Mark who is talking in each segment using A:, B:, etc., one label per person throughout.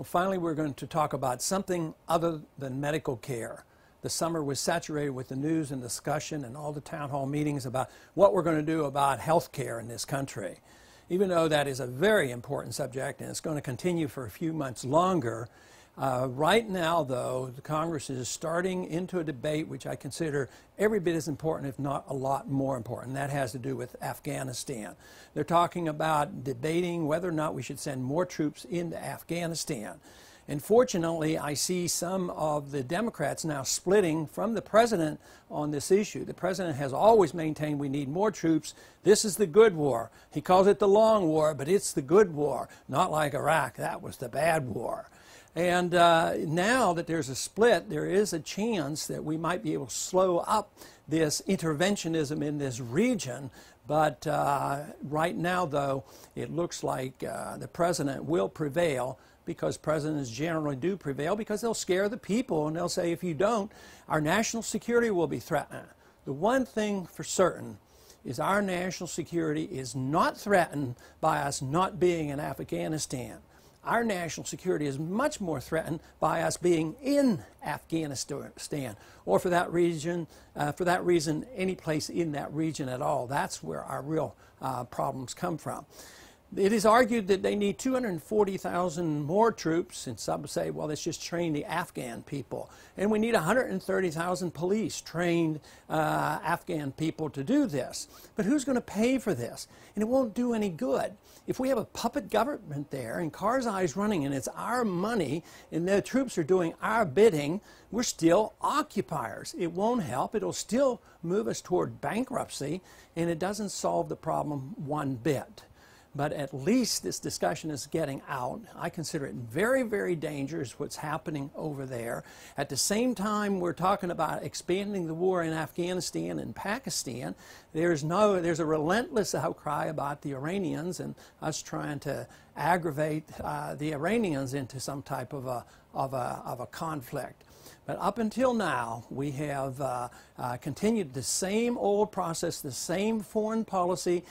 A: Well, finally, we're going to talk about something other than medical care. The summer was saturated with the news and discussion and all the town hall meetings about what we're going to do about health care in this country. Even though that is a very important subject and it's going to continue for a few months longer, right now, though, the Congress is starting into a debate which I consider every bit as important, if not a lot more important. That has to do with Afghanistan. They're talking about debating whether or not we should send more troops into Afghanistan. And fortunately, I see some of the Democrats now splitting from the president on this issue. The president has always maintained we need more troops. This is the good war. He calls it the long war, but it's the good war, not like Iraq. That was the bad war. And now that there's a split, there is a chance that we might be able to slow up this interventionism in this region. But right now, though, it looks like the president will prevail, because presidents generally do prevail, because they'll scare the people and they'll say, if you don't, our national security will be threatened. The one thing for certain is our national security is not threatened by us not being in Afghanistan. Our national security is much more threatened by us being in Afghanistan, or for that reason, any place in that region at all. That's where our real problems come from. It is argued that they need 240,000 more troops, and some say, well, let's just train the Afghan people. And we need 130,000 police, trained Afghan people to do this. But who's going to pay for this? And it won't do any good. If we have a puppet government there and Karzai's running and it's our money and the troops are doing our bidding, we're still occupiers. It won't help. It'll still move us toward bankruptcy, and it doesn't solve the problem one bit. But at least this discussion is getting out. I consider it very, very dangerous what's happening over there. At the same time, we're talking about expanding the war in Afghanistan and Pakistan. There's a relentless outcry about the Iranians and us trying to aggravate the Iranians into some type of a conflict. But up until now, we have continued the same old process, the same foreign policy.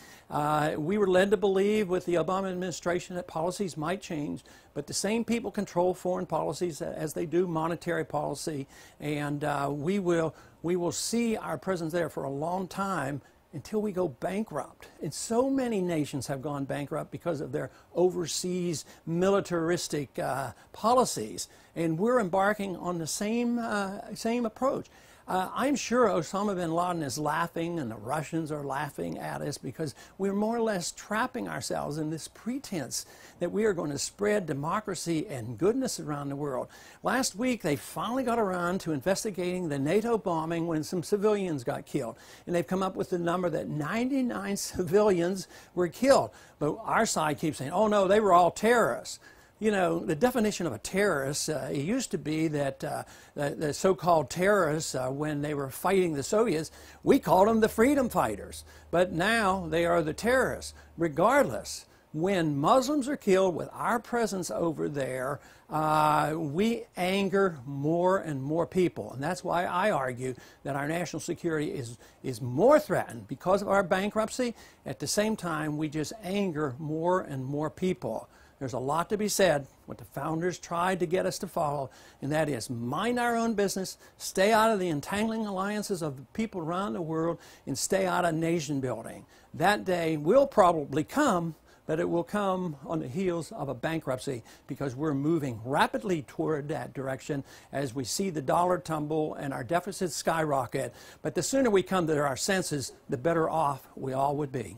A: We were led to believe with the Obama administration that policies might change, but the same people control foreign policies as they do monetary policy, and we will see our presence there for a long time until we go bankrupt. And so many nations have gone bankrupt because of their overseas militaristic policies. And we're embarking on the same approach. I'm sure Osama bin Laden is laughing and the Russians are laughing at us because we're more or less trapping ourselves in this pretense that we are going to spread democracy and goodness around the world. Last week, they finally got around to investigating the NATO bombing when some civilians got killed. And they've come up with the number that 99 civilians were killed. But our side keeps saying, oh no, they were all terrorists. You know, the definition of a terrorist, it used to be that the so-called terrorists, when they were fighting the Soviets, we called them the freedom fighters. But now they are the terrorists. Regardless, when Muslims are killed with our presence over there, we anger more and more people. And that's why I argue that our national security is more threatened because of our bankruptcy. At the same time, we just anger more and more people. There's a lot to be said, what the founders tried to get us to follow, and that is mind our own business, stay out of the entangling alliances of the people around the world, and stay out of nation building. That day will probably come, but it will come on the heels of a bankruptcy because we're moving rapidly toward that direction as we see the dollar tumble and our deficits skyrocket. But the sooner we come to our senses, the better off we all would be.